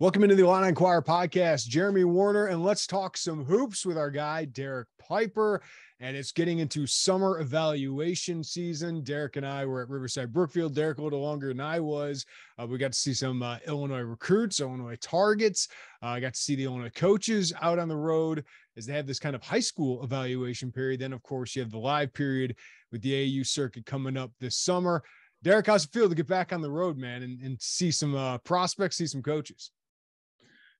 Welcome into the Illini Inquirer podcast. Jeremy Werner, and let's talk some hoops with our guy, Derek Piper. And it's getting into summer evaluation season. Derek and I were at Riverside-Brookfield. Derek a little longer than I was. We got to see some Illinois recruits, Illinois targets. I got to see the Illinois coaches out on the road as they have this kind of high school evaluation period. Then, of course, you have the live period with the AAU circuit coming up this summer. Derek, how's it feel to get back on the road, man, and see some prospects, see some coaches?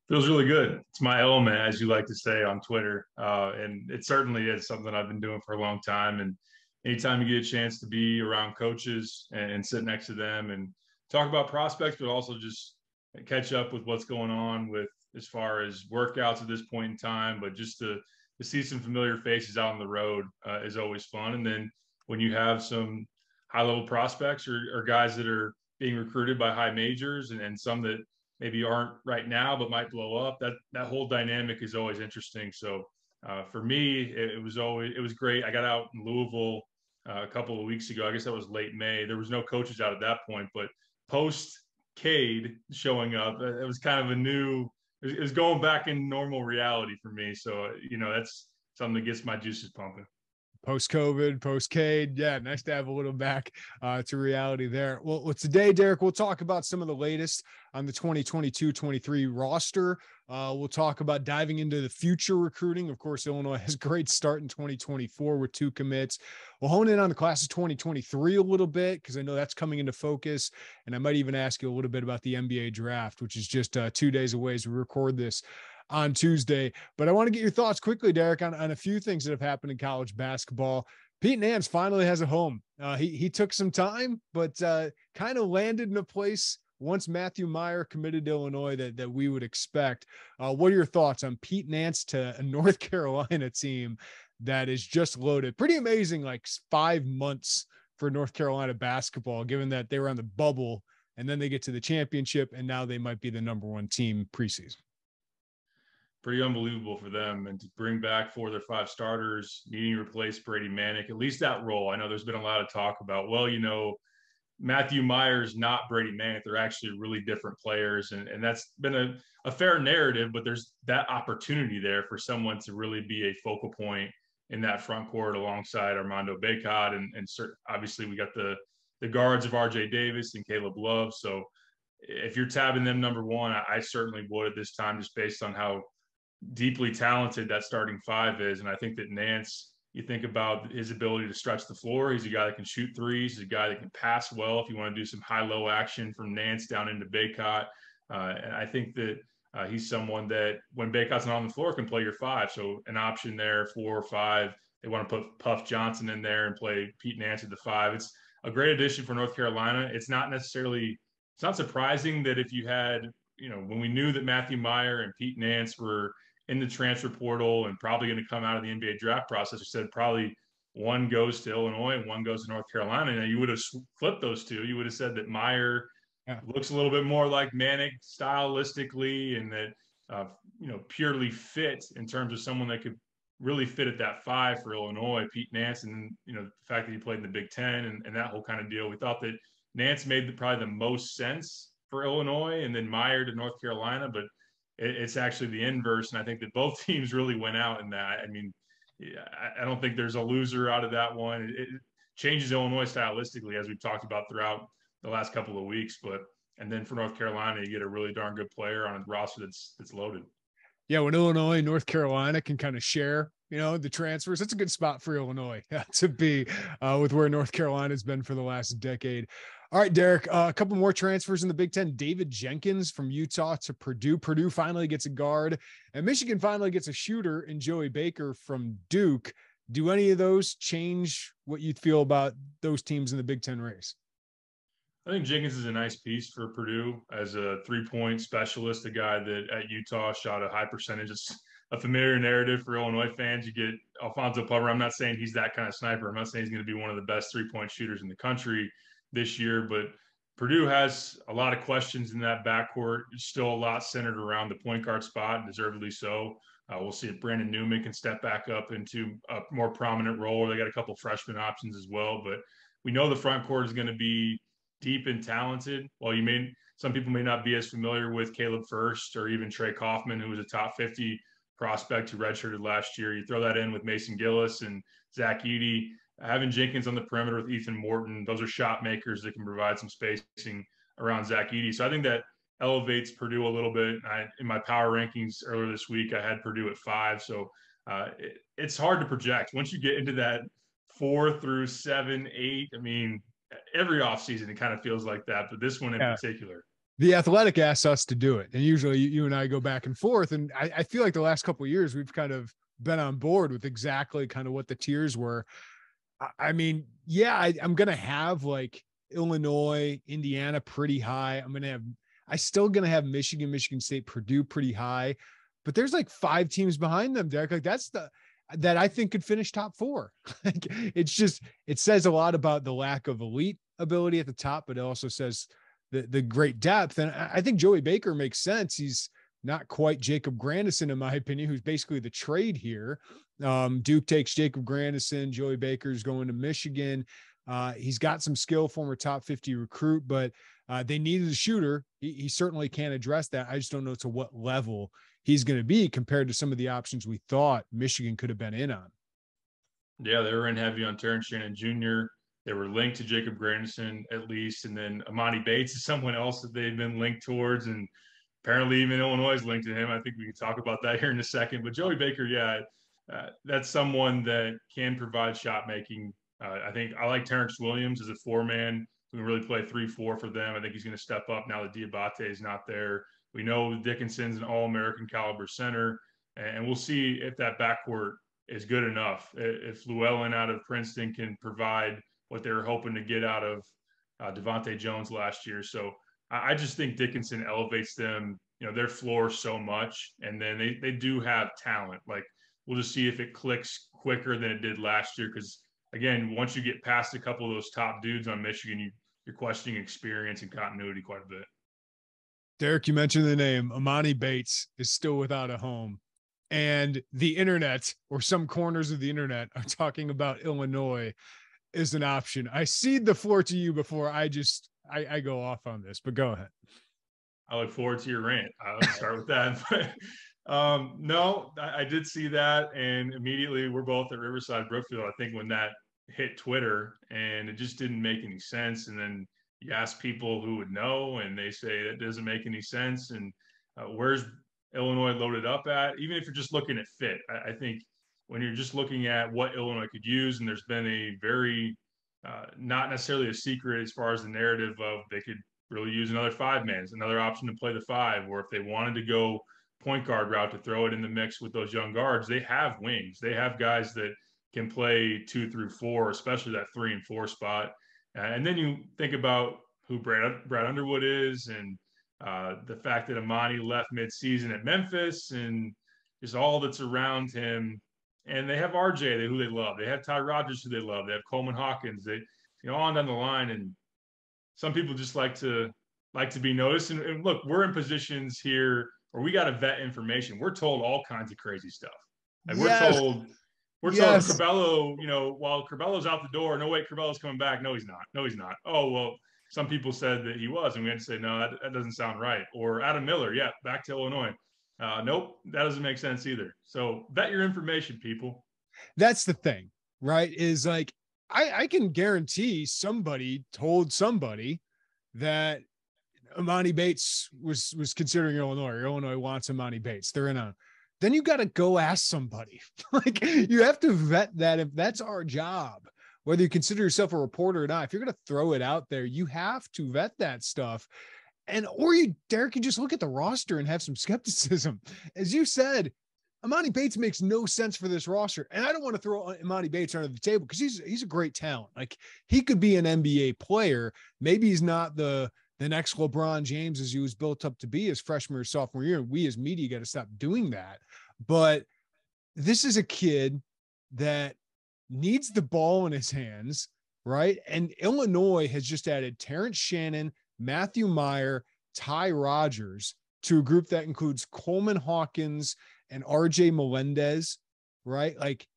Feels really good. It's my element, as you like to say on Twitter. And it certainly is something I've been doing for a long time. And anytime you get a chance to be around coaches and sit next to them and talk about prospects, but also just catch up with what's going on with as far as workouts at this point in time, but just to see some familiar faces out on the road is always fun. And then when you have some high-level prospects or guys that are being recruited by high majors and some that maybe aren't right now, but might blow up. That whole dynamic is always interesting. So for me, it was great. I got out in Louisville a couple of weeks ago. I guess that was late May. There was no coaches out at that point, but post Cade showing up, it was kind of it was going back in normal reality for me. So, that's something that gets my juices pumping. Post-COVID, post-Cade. Yeah, nice to have a little back to reality there. Well, today, Derek, we'll talk about some of the latest on the 2022-23 roster. We'll talk about diving into the future recruiting. Of course, Illinois has a great start in 2024 with 2 commits. We'll hone in on the class of 2023 a little bit because I know that's coming into focus. And I might even ask you a little bit about the NBA draft, which is just 2 days away as we record this on Tuesday. But I want to get your thoughts quickly, Derek, on a few things that have happened in college basketball. Pete Nance finally has a home. He took some time, but kind of landed in a place once Matthew Meyer committed to Illinois that we would expect. What are your thoughts on Pete Nance to a North Carolina team that is just loaded? Pretty amazing, like 5 months for North Carolina basketball, given that they were on the bubble and then they get to the championship and now they might be the #1 team preseason. Pretty unbelievable for them, and to bring back 4 of their 5 starters, needing to replace Brady Manick, at least that role. I know there's been a lot of talk about, Matthew Meyer's not Brady Manick. They're actually really different players, and that's been a fair narrative, but there's that opportunity there for someone to really be a focal point in that front court alongside Armando Bacot, and obviously we got the guards of RJ Davis and Caleb Love. So if you're tabbing them #1, I certainly would at this time, just based on how deeply talented that starting 5 is. And I think that Nance, you think about his ability to stretch the floor. He's a guy that can shoot threes. He's a guy that can pass well if you want to do some high-low action from Nance down into Bacot. And I think that he's someone that when Bacot's not on the floor can play your 5. So an option there, 4 or 5. They want to put Puff Johnson in there and play Pete Nance at the 5. It's a great addition for North Carolina. It's not surprising that if you had, when we knew that Matthew Meyer and Pete Nance were in the transfer portal and probably going to come out of the NBA draft process, we said probably one goes to Illinois and one goes to North Carolina. Now you would have flipped those two. You would have said that Meyer looks a little bit more like Manick stylistically, and that purely fit in terms of someone that could really fit at that 5 for Illinois, Pete Nance, and the fact that he played in the Big Ten and that whole kind of deal. We thought that Nance made probably the most sense for Illinois, and then Meyer to North Carolina, but it's actually the inverse. And I think that both teams really went out in that. I mean, I don't think there's a loser out of that one. It changes Illinois stylistically, as we've talked about throughout the last couple of weeks. And then for North Carolina, you get a really darn good player on a roster that's loaded. Yeah, when Illinois and North Carolina can kind of share, the transfers, that's a good spot for Illinois to be with where North Carolina has been for the last decade. All right, Derek, a couple more transfers in the Big Ten. David Jenkins from Utah to Purdue. Purdue finally gets a guard, and Michigan finally gets a shooter in Joey Baker from Duke. Do any of those change what you feel about those teams in the Big Ten race? I think Jenkins is a nice piece for Purdue as a 3-point specialist, a guy that at Utah shot a high percentage. It's a familiar narrative for Illinois fans. You get Alfonso Plummer. I'm not saying he's that kind of sniper. I'm not saying he's going to be one of the best 3-point shooters in the country this year, but Purdue has a lot of questions in that backcourt. It's still a lot centered around the point guard spot, deservedly so. We'll see if Brandon Newman can step back up into a more prominent role. They got a couple freshman options as well, but we know the front court is going to be deep and talented. While some people may not be as familiar with Caleb Furst or even Trey Kaufman, who was a top 50 prospect who redshirted last year. You throw that in with Mason Gillis and Zach Edey, having Jenkins on the perimeter with Ethan Morton. Those are shot makers that can provide some spacing around Zach Edey. So I think that elevates Purdue a little bit. In my power rankings earlier this week, I had Purdue at 5. So it's hard to project. Once you get into that 4 through 7, 8, I mean, every offseason it kind of feels like that, but this one in particular. The Athletic asks us to do it. And usually you and I go back and forth. And I feel like the last couple of years, we've kind of been on board with exactly kind of what the tiers were. I mean, yeah, I'm going to have like Illinois, Indiana pretty high. I still going to have Michigan, Michigan State, Purdue pretty high, but there's like 5 teams behind them, Derek. Like that I think could finish top 4. Like it says a lot about the lack of elite ability at the top, but it also says the great depth. And I think Joey Baker makes sense. He's not quite Jacob Grandison, in my opinion, who's basically the trade here. Duke takes Jacob Grandison. Joey Baker's going to Michigan. He's got some skill, former top 50 recruit, but they needed a shooter. He certainly can't address that. I just don't know to what level he's going to be compared to some of the options we thought Michigan could have been in on. Yeah, they were in heavy on Terrence Shannon Jr. They were linked to Jacob Grandison at least, and then Amani Bates is someone else that they've been linked towards, and apparently even Illinois is linked to him. I think we can talk about that here in a second. But Joey Baker, that's someone that can provide shot making. I think I like Terrence Williams as a 4-man who can really play 3-4 for them. I think he's going to step up now that Diabate is not there. We know Dickinson's an All-American caliber center, and we'll see if that backcourt is good enough. If Llewellyn out of Princeton can provide what they were hoping to get out of Devontae Jones last year. So I just think Dickinson elevates them, their floor so much. And then they do have talent. Like, we'll just see if it clicks quicker than it did last year. Because, again, once you get past a couple of those top dudes on Michigan, you're questioning experience and continuity quite a bit. Derek, you mentioned the name. Amani Bates is still without a home. And the internet, or some corners of the internet, are talking about Illinois is an option. I cede the floor to you before I go off on this, but go ahead. I look forward to your rant. I'll start with that. But no, I did see that. And immediately we're both at Riverside-Brookfield, I think, when that hit Twitter, and it just didn't make any sense. And then you ask people who would know, and they say that doesn't make any sense. And where's Illinois loaded up at? Even if you're just looking at fit, I think when you're just looking at what Illinois could use, and there's been a very, not necessarily a secret as far as the narrative of they could really use another 5-man, another option to play the 5, or if they wanted to go point guard route to throw it in the mix with those young guards, they have wings. They have guys that can play 2 through 4, especially that 3 and 4 spot. And then you think about who Brad Underwood is, and the fact that Amani left midseason at Memphis, and just all that's around him. And they have RJ, who they love. They have Ty Rodgers, who they love. They have Coleman Hawkins. They, on down the line. And some people just like to be noticed. And look, we're in positions here where we got to vet information. We're told all kinds of crazy stuff. Like we're told Curbelo, while Curbelo's out the door, no, wait, Curbelo's coming back. No, he's not. No, he's not. Oh, well, some people said that he was, and we had to say, no, that doesn't sound right. Or Adam Miller, back to Illinois. Nope, that doesn't make sense either. So vet your information, people. That's the thing, right? Is like, I can guarantee somebody told somebody that Amani Bates was considering Illinois, or Illinois wants Amani Bates. They're in on. Then you got to go ask somebody. Like, you have to vet that. If that's our job, whether you consider yourself a reporter or not, if you're going to throw it out there, you have to vet that stuff. Or Derek, you just look at the roster and have some skepticism. As you said, Amani Bates makes no sense for this roster. And I don't want to throw Amani Bates under the table because he's a great talent. Like, he could be an NBA player. Maybe he's not the next LeBron James as he was built up to be his freshman or sophomore year. And we as media got to stop doing that. But this is a kid that needs the ball in his hands, right? And Illinois has just added Terrence Shannon, Matthew Meyer, Ty Rodgers to a group that includes Coleman Hawkins and RJ Melendez, right? Like,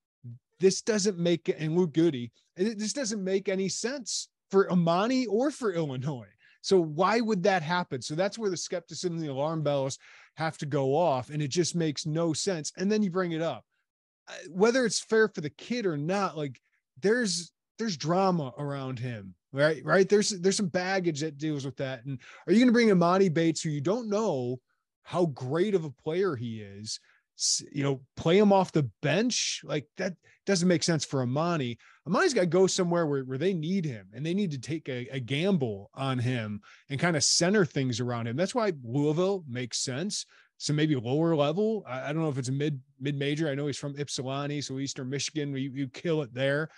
this doesn't make, and Luke Goody, this doesn't make any sense for Imani or for Illinois. So why would that happen? So that's where the skepticism and the alarm bells have to go off, and it just makes no sense. And then you bring it up, whether it's fair for the kid or not, like there's drama around him, right? There's some baggage that deals with that. And are you going to bring Imani Bates, who you don't know how great of a player he is, play him off the bench? Like that doesn't make sense for Imani. Imani's got to go somewhere where they need him, and they need to take a gamble on him and kind of center things around him. That's why Louisville makes sense. So maybe lower level. I don't know if it's a mid-major. I know he's from Ypsilanti, so Eastern Michigan, you kill it there.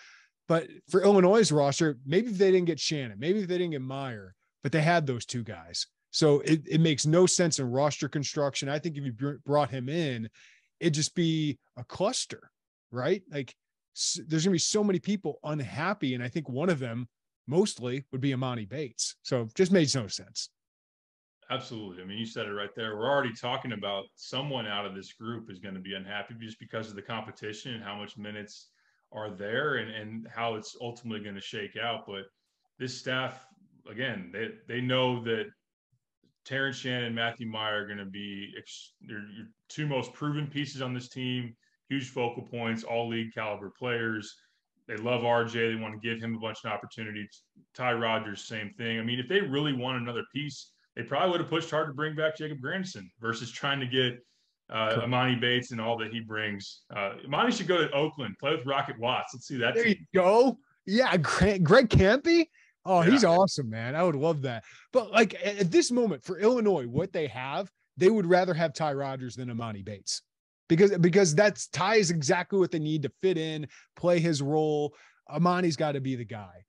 But for Illinois' roster, maybe if they didn't get Shannon, maybe if they didn't get Meyer, but they had those two guys. So it makes no sense in roster construction. I think if you brought him in, it'd just be a cluster, right? Like there's going to be so many people unhappy. And I think one of them mostly would be Imani Bates. So it just makes no sense. Absolutely. I mean, you said it right there. We're already talking about someone out of this group is going to be unhappy just because of the competition and how much minutes are there and how it's ultimately going to shake out. But this staff, again, they know that Terrence Shannon and Matthew Meyer are going to be your two most proven pieces on this team, huge focal points, all league caliber players. They love RJ. They want to give him a bunch of opportunities. Ty Rodgers, same thing. I mean, if they really want another piece, they probably would have pushed hard to bring back Jacob Grandison versus trying to get Imani Bates and all that he brings. Imani should go to Oakland, play with Rocket Watts. Let's see that. There you go. Yeah, Greg Campy. Oh, yeah. He's awesome, man. I would love that. But like at this moment for Illinois, what they have, they would rather have Ty Rodgers than Imani Bates because that's Ty is exactly what they need to fit in, play his role. Imani's got to be the guy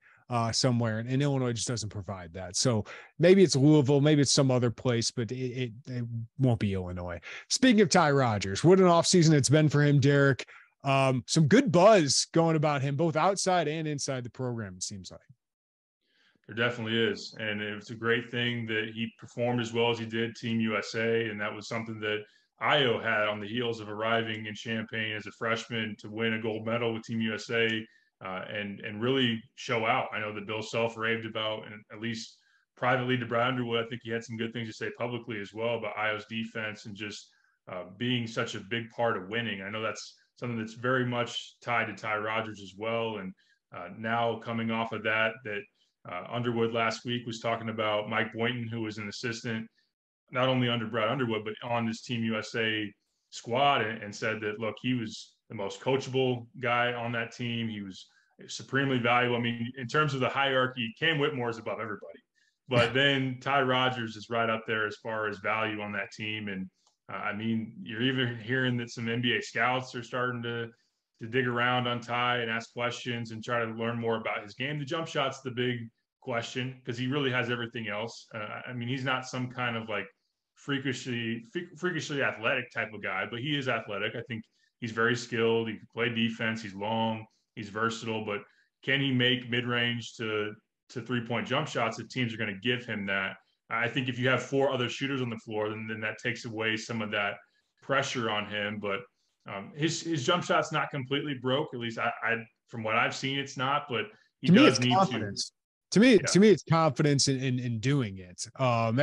somewhere, and Illinois just doesn't provide that. So maybe it's Louisville, maybe it's some other place, but it won't be Illinois. Speaking of Ty Rodgers, what an offseason it's been for him, Derek. Some good buzz going about him, both outside and inside the program, it seems like. There definitely is. And it's a great thing that he performed as well as he did Team USA. And that was something that Io had on the heels of arriving in Champaign as a freshman to win a gold medal with Team USA and really show out. I know that Bill Self raved about, and at least privately to Brad Underwood, I think he had some good things to say publicly as well about Io's defense and just being such a big part of winning. I know that's something that's very much tied to Ty Rodgers as well. And now coming off of that Underwood last week was talking about Mike Boynton, who was an assistant, not only under Brad Underwood, but on this Team USA squad, and said that, look, he was the most coachable guy on that team. He was supremely valuable. I mean, in terms of the hierarchy, Cam Whitmore is above everybody. But then Ty Rodgers is right up there as far as value on that team. And I mean, you're even hearing that some NBA scouts are starting to dig around on Ty and ask questions and try to learn more about his game. The jump shot's the big question because he really has everything else. I mean, he's not some kind of like freakishly athletic type of guy, but he is athletic. I think he's very skilled. He can play defense. He's long. He's versatile. But can he make mid-range to three-point jump shots if teams are going to give him that? I think if you have four other shooters on the floor, then that takes away some of that pressure on him. But his jump shot's not completely broke. At least I from what I've seen, it's not. But he does need confidence. To me, it's confidence in doing it.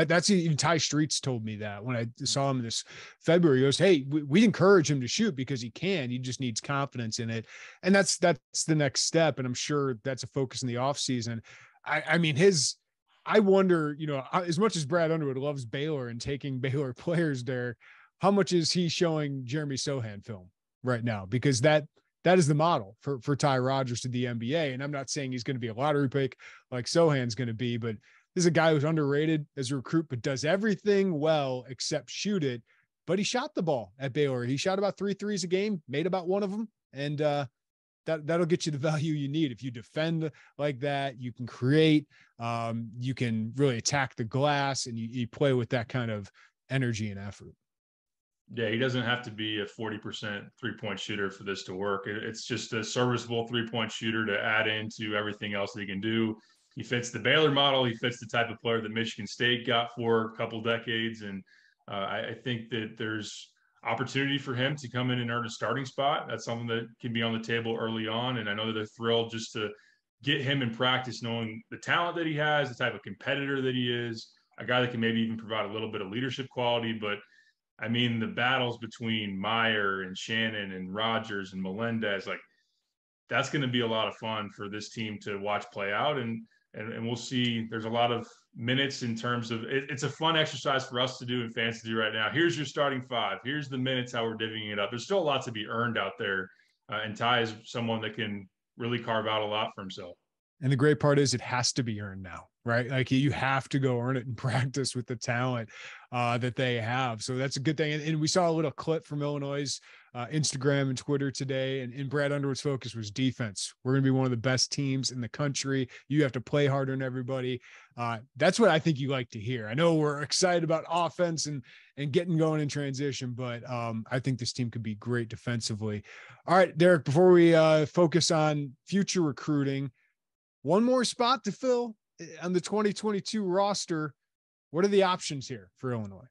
That's even Ty Streets told me that when I saw him this February. He goes, "Hey, we encourage him to shoot because he can. He just needs confidence in it." And that's the next step. And I'm sure that's a focus in the offseason. I mean, I wonder, as much as Brad Underwood loves Baylor and taking Baylor players there, how much is he showing Jeremy Sohan film right now? Because that is the model for Ty Rodgers to the NBA. And I'm not saying he's going to be a lottery pick like Sohan's going to be, but this is a guy who's underrated as a recruit, but does everything well except shoot it. But he shot the ball at Baylor. He shot about 3 threes a game, made about one of them. And that'll get you the value you need. If you defend like that, you can create, you can really attack the glass, and you play with that kind of energy and effort. Yeah, he doesn't have to be a 40% three-point shooter for this to work. It's just a serviceable three-point shooter to add into everything else that he can do. He fits the Baylor model. He fits the type of player that Michigan State got for a couple decades. And I think that there's opportunity for him to come in and earn a starting spot. That's something that can be on the table early on. And I know that they're thrilled just to get him in practice, knowing the talent that he has, the type of competitor that he is, a guy that can maybe even provide a little bit of leadership quality. But I mean, the battles between Meyer and Shannon and Rogers and Melendez, like that's going to be a lot of fun for this team to watch play out. And we'll see. There's a lot of minutes in terms of it's a fun exercise for us to do and fans to do right now. Here's your starting five. Here's the minutes, how we're divvying it up. There's still a lot to be earned out there. And Ty is someone that can really carve out a lot for himself. And the great part is it has to be earned now, right? Like you have to go earn it in practice with the talent that they have. So that's a good thing. And we saw a little clip from Illinois' Instagram and Twitter today. And Brad Underwood's focus was defense. We're going to be one of the best teams in the country. You have to play harder than everybody. That's what I think you like to hear. I know we're excited about offense and getting going in transition, but I think this team could be great defensively. All right, Derek, before we focus on future recruiting, one more spot to fill on the 2022 roster. What are the options here for Illinois?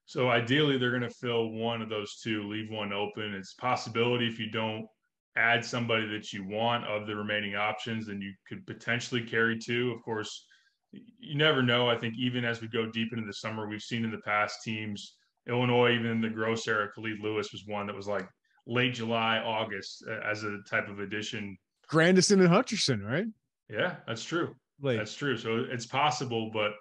So ideally, they're going to fill one of those two, leave one open. It's a possibility if you don't add somebody that you want of the remaining options, then you could potentially carry two. Of course, you never know. I think even as we go deep into the summer, we've seen in the past teams, Illinois, even in the Gross era, Khalid Lewis was one that was like late July, August as a type of addition. Grandison and Hutcherson, right? Yeah, that's true. That's true. So it's possible, but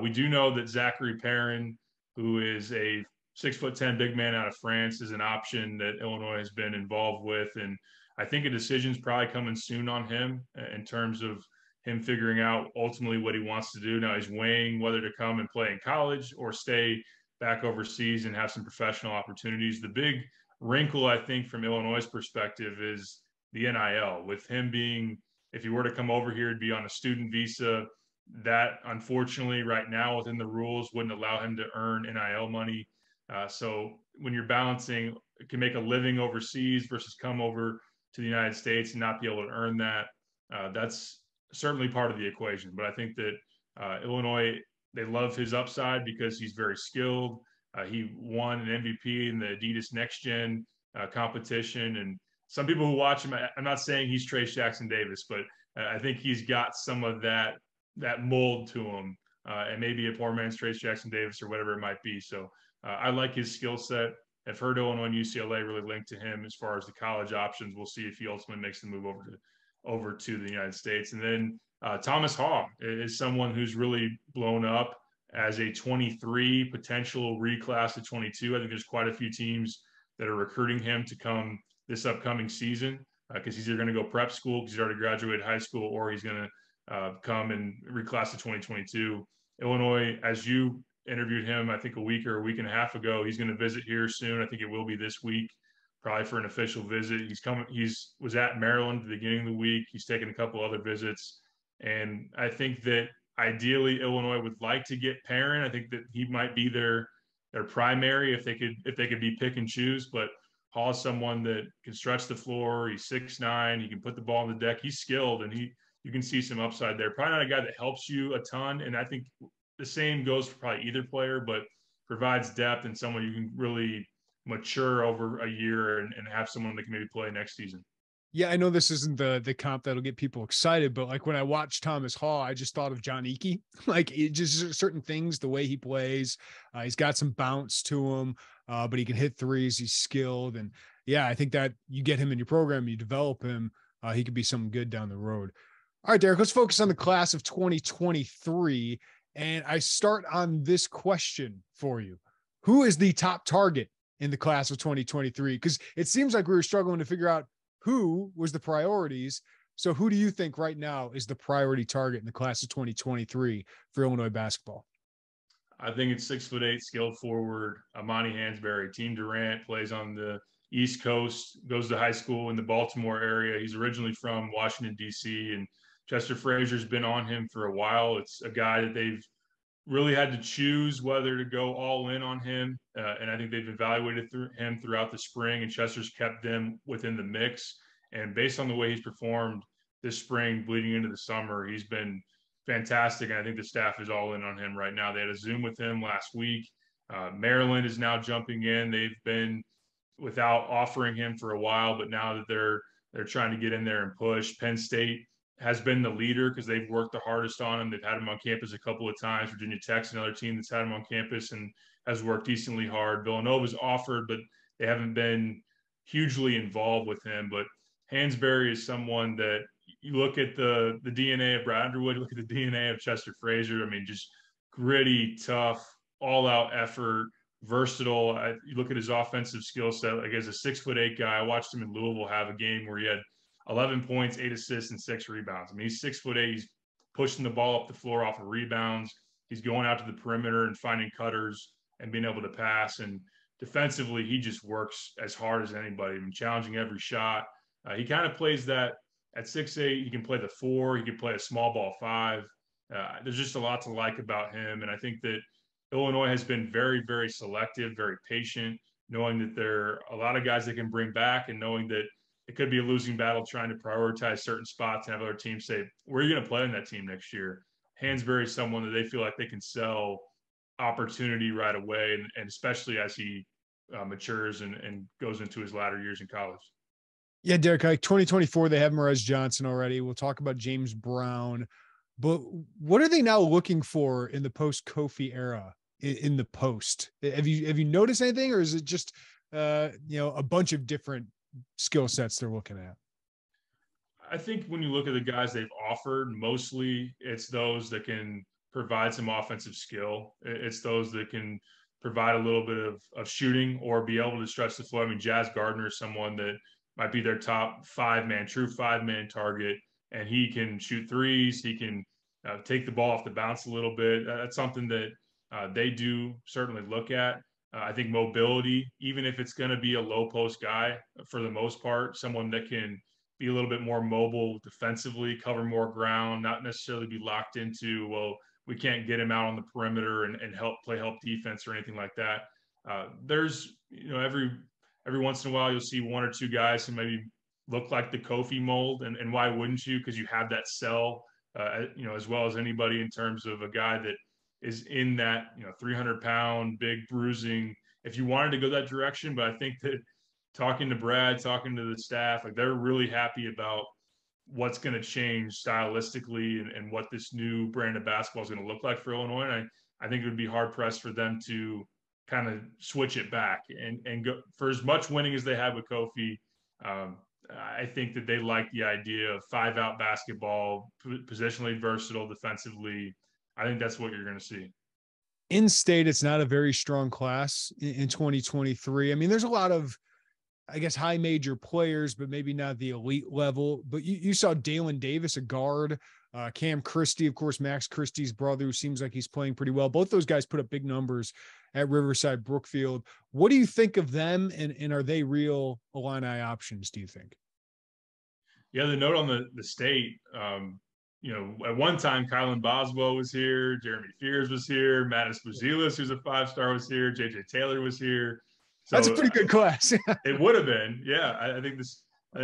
we do know that Zachary Perrin, who is a 6'10" big man out of France, is an option that Illinois has been involved with. And I think a decision's probably coming soon on him in terms of him figuring out ultimately what he wants to do. Now he's weighing whether to come and play in college or stay back overseas and have some professional opportunities. The big wrinkle, I think, from Illinois' perspective is the NIL. With him being, if he were to come over here, he'd be on a student visa. That, unfortunately, right now within the rules wouldn't allow him to earn NIL money. So when you're balancing, can make a living overseas versus come over to the United States and not be able to earn that, that's certainly part of the equation. But I think that Illinois, they love his upside because he's very skilled. He won an MVP in the Adidas Next Gen competition. And some people who watch him, I'm not saying he's Trace Jackson Davis, but I think he's got some of that mold to him, and maybe a poor man's Trace Jackson Davis or whatever it might be. So I like his skill set. I've heard Illinois and UCLA really linked to him as far as the college options. We'll see if he ultimately makes the move over to the United States. And then Thomas Haw is someone who's really blown up as a 23 potential reclass of 22. I think there's quite a few teams that are recruiting him to come this upcoming season because he's either going to go prep school because he's already graduated high school, or he's going to come and reclass to 2022. Illinois, as you interviewed him, I think a week or a week and a half ago, he's going to visit here soon. I think it will be this week, probably for an official visit. Was at Maryland at the beginning of the week. He's taken a couple other visits. And I think that ideally Illinois would like to get Perrin. I think that he might be their primary if they could be pick and choose, but Hall is someone that can stretch the floor. He's 6'9". He can put the ball on the deck. He's skilled, and you can see some upside there. Probably not a guy that helps you a ton, and I think the same goes for probably either player, but provides depth and someone you can really mature over a year and have someone that can maybe play next season. Yeah, I know this isn't the comp that'll get people excited, but like when I watched Thomas Hall, I just thought of John Eakey. Like it just certain things, the way he plays, he's got some bounce to him, but he can hit threes. He's skilled, and yeah, I think that you get him in your program, you develop him, he could be something good down the road. All right, Derek, let's focus on the class of 2023, and I start on this question for you: who is the top target in the class of 2023? Because it seems like we were struggling to figure out who was the priorities. So who do you think right now is the priority target in the class of 2023 for Illinois basketball? I think it's 6'8" skilled forward, Amani Hansberry. Team Durant, plays on the East Coast, goes to high school in the Baltimore area. He's originally from Washington, D.C., and Chester Frazier's been on him for a while. It's a guy that they've really had to choose whether to go all in on him. And I think they've evaluated him throughout the spring, and Chester's kept them within the mix. And based on the way he's performed this spring, bleeding into the summer, he's been fantastic. And I think the staff is all in on him right now. They had a Zoom with him last week. Maryland is now jumping in. They've been without offering him for a while, but now that they're they're trying to get in there and push. Penn State has been the leader because they've worked the hardest on him. They've had him on campus a couple of times. Virginia Tech's another team that's had him on campus and has worked decently hard. Villanova's offered, but they haven't been hugely involved with him. But Hansberry is someone that you look at the DNA of Brad Underwood, look at the DNA of Chester Frazier. I mean, just gritty, tough, all-out effort, versatile. You look at his offensive skill set. Like as a 6'8" guy, I watched him in Louisville have a game where he had 11 points, 8 assists, and 6 rebounds. I mean, he's 6'8". He's pushing the ball up the floor off of rebounds. He's going out to the perimeter and finding cutters and being able to pass. And defensively, he just works as hard as anybody. I mean, challenging every shot. He kind of plays that at 6'8". He can play the 4. He can play a small ball 5. There's just a lot to like about him. And I think that Illinois has been very, very selective, very patient, knowing that there are a lot of guys they can bring back and knowing that it could be a losing battle trying to prioritize certain spots and have other teams say, where are you going to play in that team next year? Hansberry is someone that they feel like they can sell opportunity right away, and especially as he matures and goes into his latter years in college. Yeah, Derek, like 2024, they have Morez Johnson already. We'll talk about James Brown. But what are they now looking for in the post-Kofi era in the post? Have you noticed anything, or is it just a bunch of different skill sets they're looking at? I think when you look at the guys they've offered, mostly it's those that can provide some offensive skill. It's those that can provide a little bit of shooting or be able to stretch the floor. I mean, Jazz Gardner is someone that might be their top true five-man target, and he can shoot threes. He can take the ball off the bounce a little bit. That's something that they do certainly look at. I think mobility, even if it's going to be a low post guy for the most part, someone that can be a little bit more mobile defensively, cover more ground, not necessarily be locked into, well, we can't get him out on the perimeter and help defense or anything like that. There's, every once in a while you'll see one or two guys who maybe look like the Kofi mold, and why wouldn't you? Because you have that cell, as well as anybody in terms of a guy that is in that 300-pound, big bruising. If you wanted to go that direction, but I think that talking to Brad, talking to the staff, like they're really happy about what's going to change stylistically and what this new brand of basketball is going to look like for Illinois. And I think it would be hard pressed for them to kind of switch it back and go for as much winning as they have with Kofi. I think that they like the idea of 5-out basketball, positionally versatile, defensively. I think that's what you're going to see. In state, it's not a very strong class in 2023. I mean, there's a lot of, I guess, high major players, but maybe not the elite level. But you saw Dalen Davis, a guard, Cam Christie, of course, Max Christie's brother, who seems like he's playing pretty well. Both those guys put up big numbers at Riverside-Brookfield. What do you think of them, and are they real Illini options, do you think? Yeah, the note on the state, at one time, Kylan Boswell was here, Jeremy Fears was here, Mattis Buzelis, who's a 5-star, was here, JJ Taylor was here. So that's a pretty good class. It would have been, yeah. I think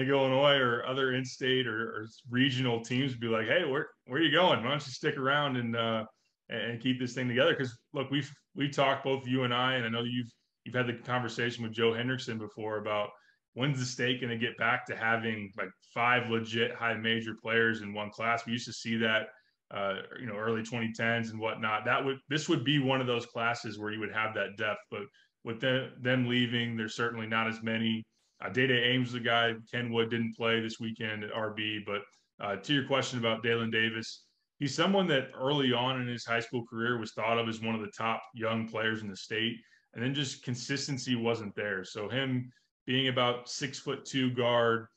Illinois or other in-state or regional teams would be like, hey, where are you going? Why don't you stick around and keep this thing together? Because look, we've talked, both you and I know you've had the conversation with Joe Hendrickson before about when's the state going to get back to having like 5 legit high major players in one class. We used to see that early 2010s and whatnot. This would be one of those classes where you would have that depth, but with them leaving, there's certainly not as many. Day-Day Ames, the guy, Kenwood didn't play this weekend at RB. But to your question about Dalen Davis, he's someone that early on in his high school career was thought of as one of the top young players in the state, and then just consistency wasn't there. So him being about 6'2" guard,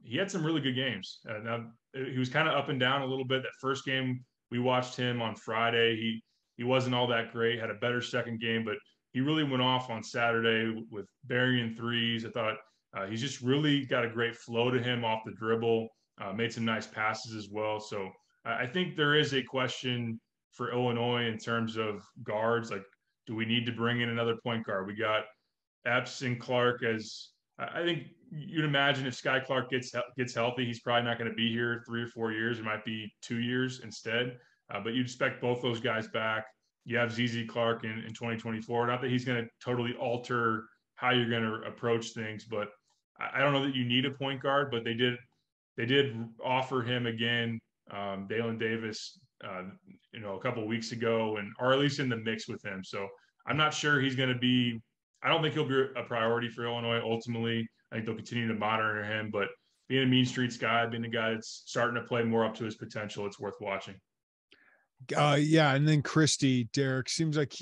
he had some really good games. Now he was kind of up and down a little bit. That first game we watched him on Friday, he wasn't all that great. Had a better second game, but he really went off on Saturday with burying threes. I thought he's just really got a great flow to him off the dribble, made some nice passes as well. So I think there is a question for Illinois in terms of guards. Like, do we need to bring in another point guard? We got Epps and Clark as I think you'd imagine if Sky Clark gets healthy, he's probably not going to be here 3 or 4 years. It might be 2 years instead. But you'd expect both those guys back. You have ZZ Clark in 2024. Not that he's going to totally alter how you're going to approach things, but I don't know that you need a point guard, but they did offer him again, Dalen Davis, a couple of weeks ago, and or at least in the mix with him. So I'm not sure he's going to be. I don't think he'll be a priority for Illinois ultimately. I think they'll continue to monitor him, but being a mean streets guy, being a guy that's starting to play more up to his potential, it's worth watching. Yeah, and then Christie, Derek, seems like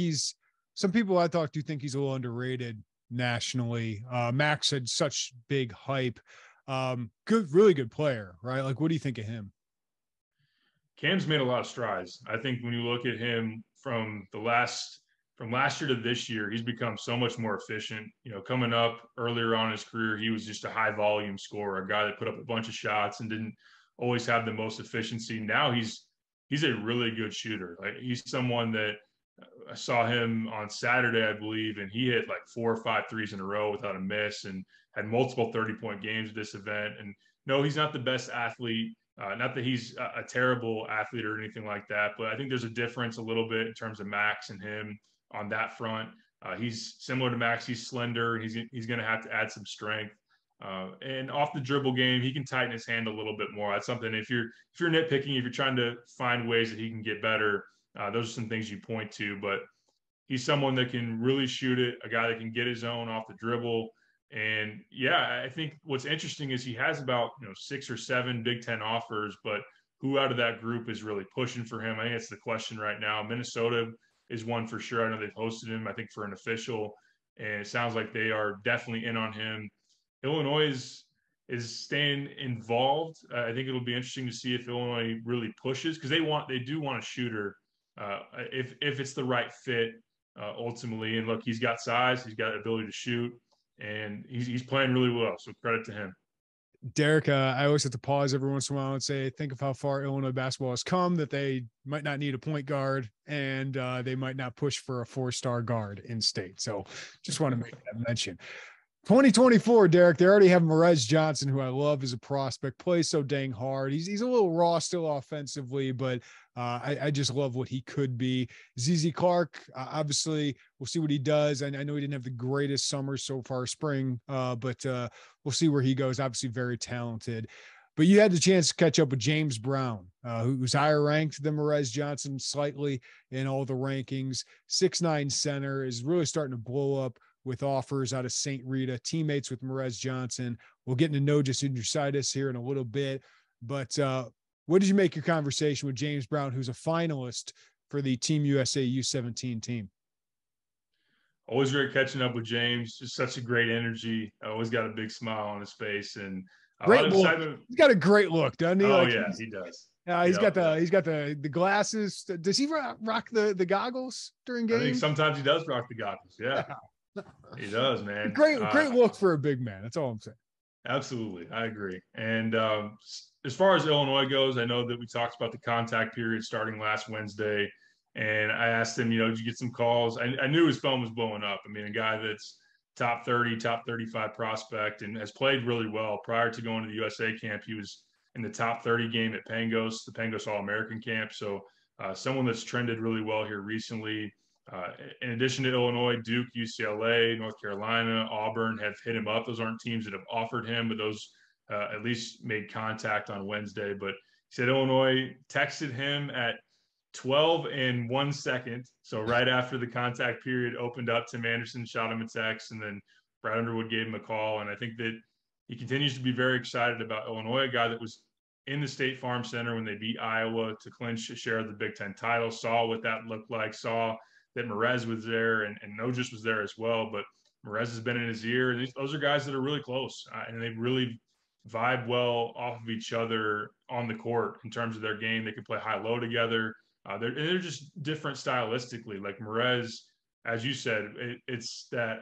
some people I thought do think he's a little underrated nationally. Max had such big hype. Really good player, right? Like, what do you think of him? Cam's made a lot of strides. I think when you look at him from last year to this year, he's become so much more efficient. Coming up earlier on in his career, he was just a high volume scorer, a guy that put up a bunch of shots and didn't always have the most efficiency. Now he's a really good shooter. Like, he's someone that I saw him on Saturday, I believe, and he hit like 4 or 5 threes in a row without a miss and had multiple 30-point games at this event. And no, he's not the best athlete. Not that he's a terrible athlete or anything like that, but I think there's a difference a little bit in terms of Max and him on that front. He's similar to Max. He's slender. He's going to have to add some strength. And off the dribble game, he can tighten his hand a little bit more. That's something, if you're nitpicking, if you're trying to find ways that he can get better, those are some things you point to. But he's someone that can really shoot it, a guy that can get his own off the dribble. And yeah, I think what's interesting is he has about 6 or 7 Big Ten offers, but who out of that group is really pushing for him? I think that's the question right now. Minnesota is one for sure. I know they've hosted him, I think, for an official, and it sounds like they are definitely in on him. Illinois is staying involved. I think it'll be interesting to see if Illinois really pushes, because they do want a shooter if it's the right fit ultimately. And look, he's got size, he's got ability to shoot, and he's playing really well. So credit to him. Derek, I always have to pause every once in a while and say, think of how far Illinois basketball has come, that they might not need a point guard, and they might not push for a 4-star guard in state. So just want to make that mention. 2024, Derek, they already have Merez Johnson, who I love as a prospect, plays so dang hard. He's a little raw still offensively, but I just love what he could be. ZZ Clark, obviously, we'll see what he does. I know he didn't have the greatest summer so far, spring, but we'll see where he goes. Obviously, very talented. But you had the chance to catch up with James Brown, who's higher ranked than Merez Johnson slightly in all the rankings. 6'9" center, is really starting to blow up with offers out of St. Rita, teammates with Merez Johnson. We'll get into Nojas Indrusitis here in a little bit. But what did you make your conversation with James Brown, who's a finalist for the Team USA U17 team? Always great catching up with James. Just such a great energy. Always got a big smile on his face, and a lot of excitement. He's got a great look, doesn't he? Oh, yeah, he does. He's got the glasses. Does he rock the goggles during games? I think sometimes he does rock the goggles. Yeah. He does, man. Great look for a big man. That's all I'm saying. Absolutely. I agree. And as far as Illinois goes, I know that we talked about the contact period starting last Wednesday. And I asked him, did you get some calls? I knew his phone was blowing up. I mean, a guy that's top 30, top 35 prospect and has played really well. Prior to going to the USA camp, he was in the top 30 game at Pangos, the Pangos All-American camp. So someone that's trended really well here recently. In addition to Illinois, Duke, UCLA, North Carolina, Auburn have hit him up. Those aren't teams that have offered him, but those at least made contact on Wednesday. But he said Illinois texted him at 12 and 1 second. So right after the contact period opened up, Tim Anderson shot him a text, and then Brad Underwood gave him a call. And I think that he continues to be very excited about Illinois, a guy that was in the State Farm Center when they beat Iowa to clinch a share of the Big Ten title, saw what that looked like, saw that Merez was there and Nojas was there as well. But Merez has been in his ear. And those are guys that are really close, and they really vibe well off of each other on the court in terms of their game. They can play high-low together. They're just different stylistically. Like Merez, as you said, it's that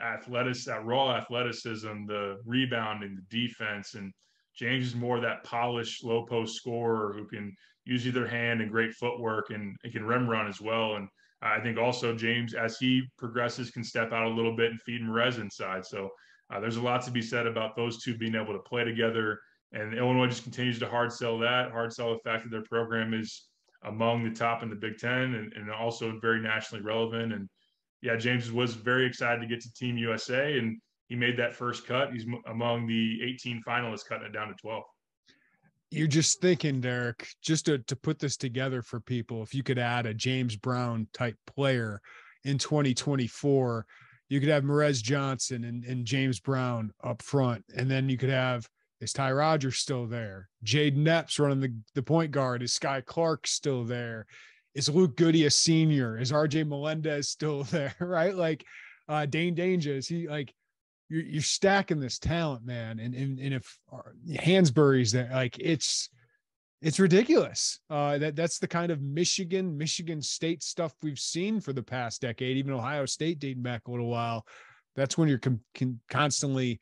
raw athleticism, the rebounding, the defense. And James is more that polished, low post scorer who can use either hand and great footwork, and it can rim run as well. And I think also James, as he progresses, can step out a little bit and feed Merez inside. So there's a lot to be said about those two being able to play together. And Illinois just continues to hard sell the fact that their program is among the top in the Big Ten and also very nationally relevant. And yeah, James was very excited to get to Team USA. And he made that first cut. He's among the 18 finalists, cutting it down to 12. You're just thinking, Derek, just to put this together for people, if you could add a James Brown type player in 2024, you could have Merez Johnson and James Brown up front. And then you could have, is Ty Rodgers still there? Jaden Epps running the point guard. Is Sky Clark still there? Is Luke Goody a senior? Is RJ Melendez still there? Right? Like Dane Danger, is he like, you're stacking this talent, man. And if Hansberry's there, like it's ridiculous. That's the kind of Michigan State stuff we've seen for the past decade, even Ohio State dating back a little while. That's when you're constantly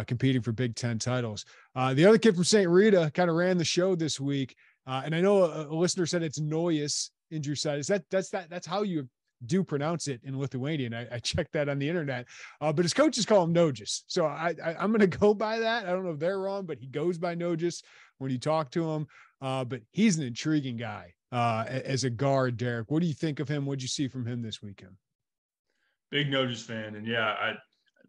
competing for Big Ten titles. The other kid from St. Rita kind of ran the show this week. And I know a listener said it's Noyes injury side. That's how you do pronounce it in Lithuanian. I checked that on the internet, but his coaches call him Nogis. So I'm going to go by that. I don't know if they're wrong, but he goes by Nogis when you talk to him. But he's an intriguing guy as a guard, Derek. What do you think of him? What'd you see from him this weekend? Big Nogis fan. And yeah,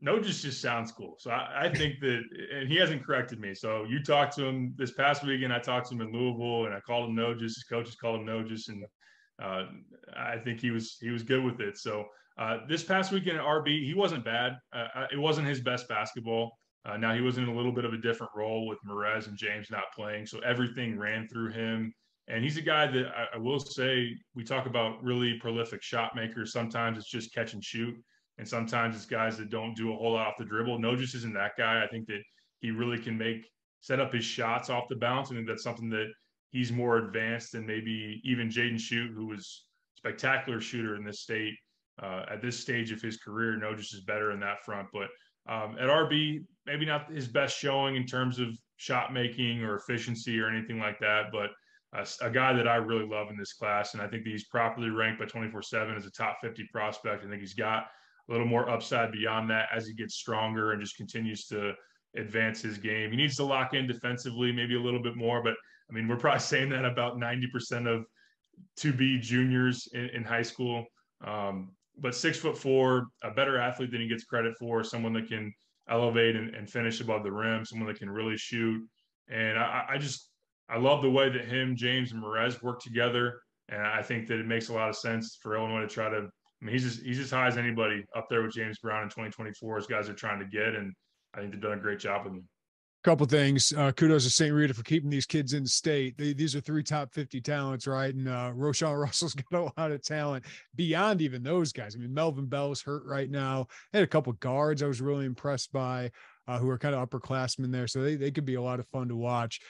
Nogis just sounds cool. So I think that, and he hasn't corrected me. So you talked to him this past weekend. I talked to him in Louisville and I called him Nogis. His coaches called him Nogis. And I think he was good with it. So this past weekend at RB, he wasn't bad. It wasn't his best basketball. Now he was in a little bit of a different role with Merez and James not playing. So everything ran through him. And he's a guy that I will say, we talk about really prolific shot makers. Sometimes it's just catch and shoot. And sometimes it's guys that don't do a whole lot off the dribble. Nogis isn't that guy. I think that he really can set up his shots off the bounce. I think that's something that he's more advanced than maybe even Jaden Schutt, who was a spectacular shooter in this state. At this stage of his career, Nogis is better in that front. But at RB, maybe not his best showing in terms of shot making or efficiency or anything like that, but a guy that I really love in this class. And I think that he's properly ranked by 24/7 as a top 50 prospect. I think he's got a little more upside beyond that as he gets stronger and just continues to advance his game. He needs to lock in defensively, maybe a little bit more, but I mean, we're probably saying that about 90% of to-be juniors in high school. But 6'4", a better athlete than he gets credit for, someone that can elevate and finish above the rim, someone that can really shoot. And I love the way that him, James, and Merez work together. And I think that it makes a lot of sense for Illinois to try to, I mean, he's as high as anybody up there with James Brown in 2024 as guys are trying to get. And I think they've done a great job with him. Couple things. Kudos to St. Rita for keeping these kids in the state. These are 3 top 50 talents, right? And Roshan Russell's got a lot of talent beyond even those guys. I mean, Melvin Bell's hurt right now. They had a couple guards I was really impressed by who are kind of upperclassmen there. So they could be a lot of fun to watch.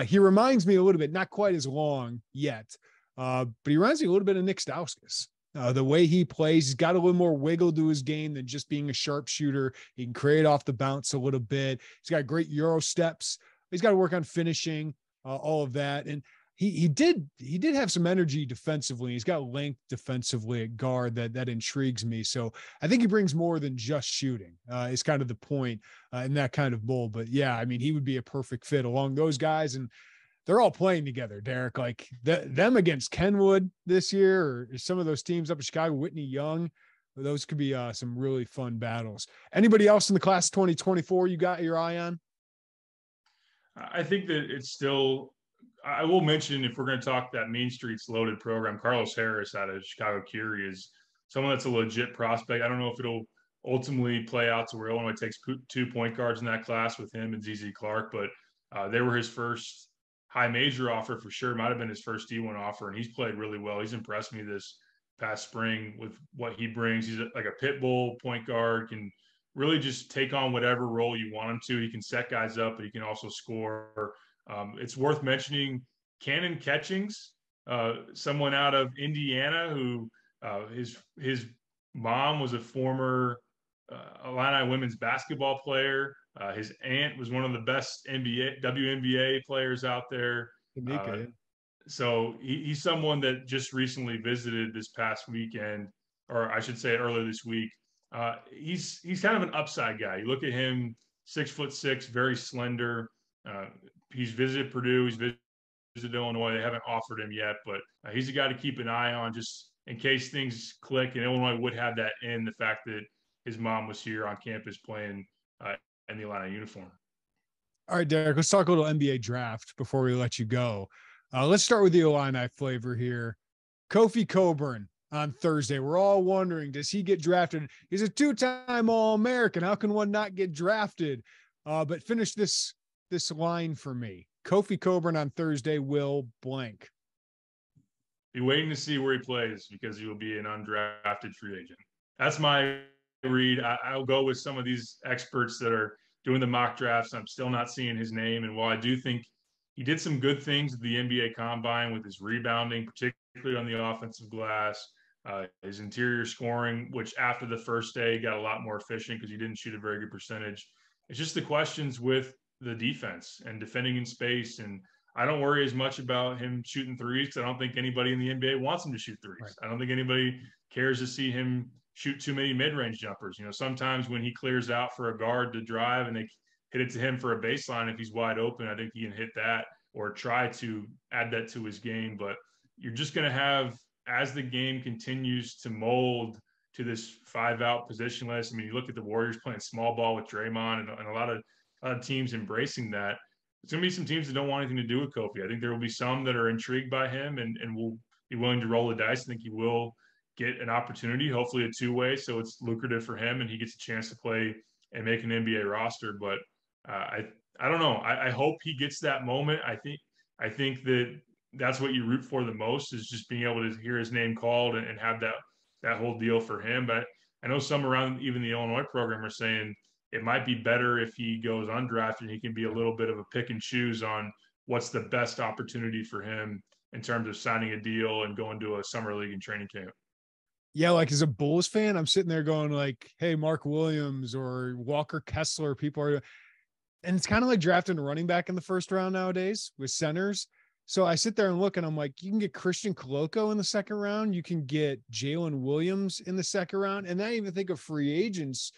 He reminds me a little bit, not quite as long yet, but he reminds me a little bit of Nick Stauskas. The way he plays, he's got a little more wiggle to his game than just being a sharpshooter. He can create off the bounce a little bit. He's got great Euro steps. He's got to work on finishing, all of that. And he did have some energy defensively. He's got length defensively at guard that intrigues me. So I think he brings more than just shooting. Is kind of the point in that kind of mold. But yeah, I mean, he would be a perfect fit along those guys. And they're all playing together, Derek, like them against Kenwood this year, or some of those teams up in Chicago, Whitney Young. Those could be some really fun battles. Anybody else in the class 2024 you got your eye on? I think that it's still, I will mention, if we're going to talk that Mean Streets loaded program, Carlos Harris out of Chicago Curie is someone that's a legit prospect. I don't know if it'll ultimately play out to where Illinois takes 2 point guards in that class with him and ZZ Clark, but they were his first high major offer for sure. Might have been his first D1 offer, and he's played really well. He's impressed me this past spring with what he brings. He's like a pit bull point guard, can really just take on whatever role you want him to. He can set guys up, but he can also score. It's worth mentioning Cannon Catchings, someone out of Indiana who his mom was a former Illini women's basketball player. His aunt was one of the best WNBA players out there. So he's someone that just recently visited this past weekend, or I should say earlier this week. He's kind of an upside guy. You look at him, 6'6", very slender. He's visited Purdue. He's visited Illinois. They haven't offered him yet, but he's a guy to keep an eye on just in case things click. And Illinois would have that in the fact that his mom was here on campus playing in the Illini uniform. All right, Derek, let's talk a little NBA draft before we let you go. Let's start with the Illini flavor here. Kofi Cockburn on Thursday. We're all wondering, does he get drafted? He's a two-time All-American. How can one not get drafted? But finish this line for me. Kofi Cockburn on Thursday will blank. Be waiting to see where he plays because he will be an undrafted free agent. That's my read. I'll go with some of these experts that are doing the mock drafts. I'm still not seeing his name. And while I do think he did some good things at the NBA Combine with his rebounding, particularly on the offensive glass, his interior scoring, which after the first day got a lot more efficient because he didn't shoot a very good percentage. It's just the questions with the defense and defending in space. And I don't worry as much about him shooting threes because I don't think anybody in the NBA wants him to shoot threes. Right. I don't think anybody cares to see him shoot too many mid-range jumpers. You know, sometimes when he clears out for a guard to drive and they hit it to him for a baseline, if he's wide open, I think he can hit that or try to add that to his game. But you're just going to have, as the game continues to mold to this 5-out positionless. I mean, you look at the Warriors playing small ball with Draymond and a lot of teams embracing that. There's going to be some teams that don't want anything to do with Kofi. I think there will be some that are intrigued by him and will be willing to roll the dice. I think he will get an opportunity, hopefully a two-way, so it's lucrative for him and he gets a chance to play and make an NBA roster. But I don't know. I hope he gets that moment. I think that that's what you root for the most is just being able to hear his name called and have that whole deal for him. But I know some around even the Illinois program are saying it might be better if he goes undrafted. He can be a little bit of a pick and choose on what's the best opportunity for him in terms of signing a deal and going to a summer league and training camp. Yeah, like as a Bulls fan, I'm sitting there going like, hey, Mark Williams or Walker Kessler, people are, and it's kind of like drafting a running back in the first round nowadays with centers. So I sit there and look and I'm like, you can get Christian Coloco in the second round. You can get Jalen Williams in the second round. And then I even think of free agents,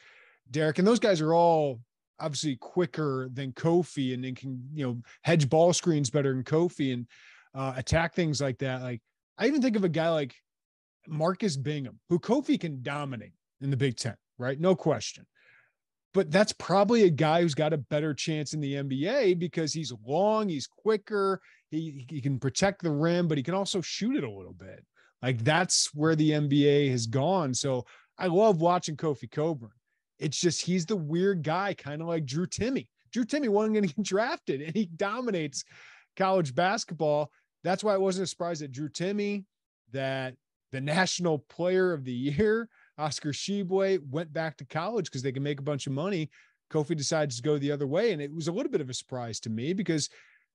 Derek, and those guys are all obviously quicker than Kofi and then can, hedge ball screens better than Kofi and attack things like that. Like I even think of a guy like Marcus Bingham, who Kofi can dominate in the Big Ten, right? No question. But that's probably a guy who's got a better chance in the NBA because he's long, he's quicker, he can protect the rim, but he can also shoot it a little bit. Like that's where the NBA has gone. So I love watching Kofi Cockburn. It's just he's the weird guy, kind of like Drew Timme. Drew Timme wasn't going to get drafted, and he dominates college basketball. That's why it wasn't a surprise that Drew Timme, that the National Player of the Year, Oscar Tshiebwe, went back to college because they can make a bunch of money. Kofi decides to go the other way, and it was a little bit of a surprise to me because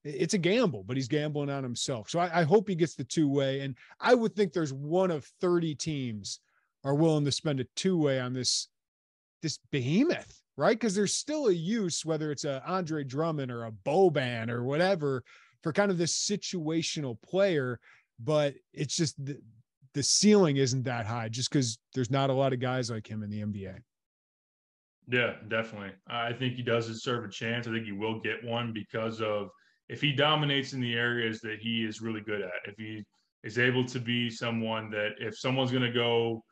it's a gamble, but he's gambling on himself. So I hope he gets the two-way, and I would think there's one of 30 teams are willing to spend a two-way on this behemoth, right? Because there's still a use, whether it's a Andre Drummond or a Boban or whatever, for kind of this situational player, but it's just the ceiling isn't that high just because there's not a lot of guys like him in the NBA. Yeah, definitely. I think he does deserve a chance. I think he will get one because of if he dominates in the areas that he is really good at, if he is able to be someone that if someone's going to go,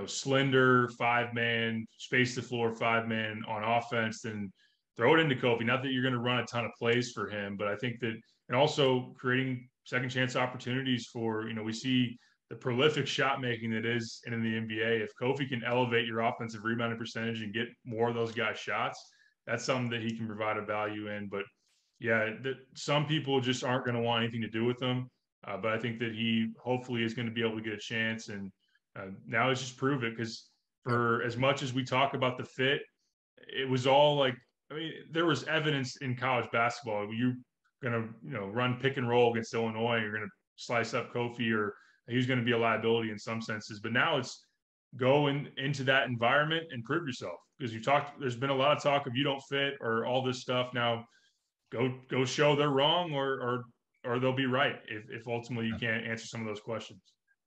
slender 5-man, space the floor 5-man on offense, then throw it into Kofi. Not that you're going to run a ton of plays for him, but I think that, and also creating second chance opportunities for, we see the prolific shot making that is in the NBA. If Kofi can elevate your offensive rebounding percentage and get more of those guys shots, that's something that he can provide a value in. But yeah, some people just aren't going to want anything to do with him. But I think that he hopefully is going to be able to get a chance. And now it's just prove it, because for as much as we talk about the fit, it was all like, there was evidence in college basketball. You're going to, run pick and roll against Illinois. You're going to slice up Kofi, or he's going to be a liability in some senses. But now it's go into that environment and prove yourself, because there's been a lot of talk of you don't fit or all this stuff. Now go show they're wrong or they'll be right if ultimately you can't answer some of those questions.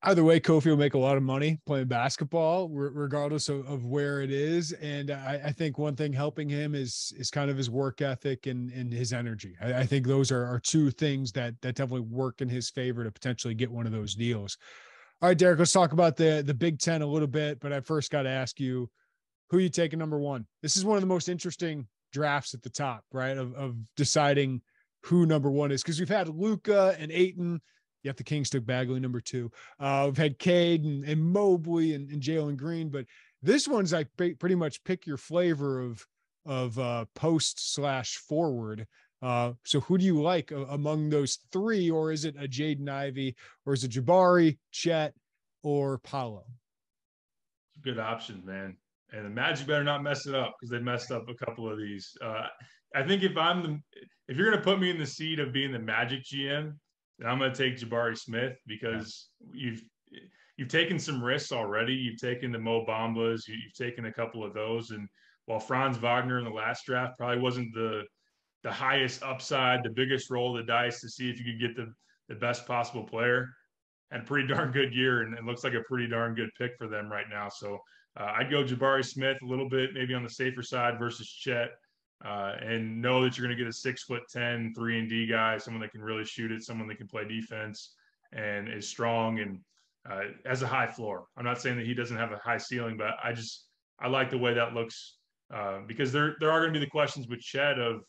Either way, Kofi will make a lot of money playing basketball, regardless of where it is. And I think one thing helping him is kind of his work ethic and his energy. I think those are two things that definitely work in his favor to potentially get one of those deals. All right, Derek, let's talk about the Big Ten a little bit, but I first got to ask you, who you take at number one? This is one of the most interesting drafts at the top, right? Of deciding who number one is. Cause we've had Luka and Ayton. Yet the Kings took Bagley number two. We've had Cade and Mobley and Jalen Green, but this one's like pretty much pick your flavor of post/forward. So who do you like among those three, or is it a Jaden Ivey, or is it Jabari, Chet, or Paolo? Good options, man. And the Magic better not mess it up because they messed up a couple of these. I think if you're going to put me in the seat of being the Magic GM, then I'm going to take Jabari Smith because you've taken some risks already. You've taken the Mo Bambas. You've taken a couple of those. And while Franz Wagner in the last draft probably wasn't the highest upside, the biggest roll of the dice to see if you could get the best possible player, had a pretty darn good year and it looks like a pretty darn good pick for them right now. So I'd go Jabari Smith a little bit, maybe on the safer side versus Chet, and know that you're going to get a 6'10", 3-and-D guy, someone that can really shoot it, someone that can play defense and is strong and has a high floor. I'm not saying that he doesn't have a high ceiling, but I like the way that looks because there are going to be the questions with Chet of,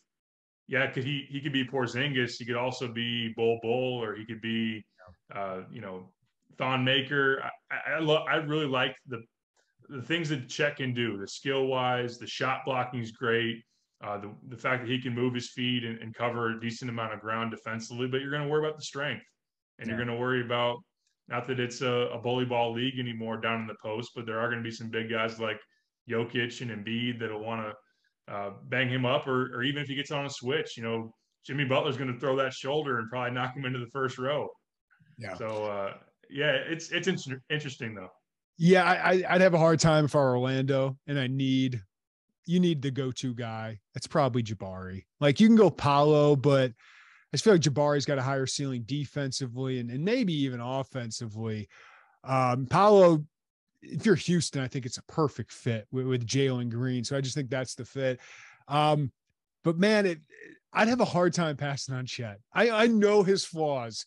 could he could be Porzingis, he could also be Bol Bol, or he could be Thon Maker. I really like the things that Chet can do, the skill wise, the shot blocking is great. The fact that he can move his feet and cover a decent amount of ground defensively, but you're going to worry about the strength, and you're going to worry about, not that it's a bully ball league anymore down in the post, but there are going to be some big guys like Jokic and Embiid that'll want to bang him up, or even if he gets on a switch, Jimmy Butler's going to throw that shoulder and probably knock him into the first row. Yeah. So it's interesting though. Yeah, I'd have a hard time if I were Orlando, and you need the go-to guy. That's probably Jabari. Like, you can go Paolo, but I just feel like Jabari's got a higher ceiling defensively and maybe even offensively. Paolo, if you're Houston, I think it's a perfect fit with Jalen Green. So I just think that's the fit. But man, I'd have a hard time passing on Chet. I know his flaws,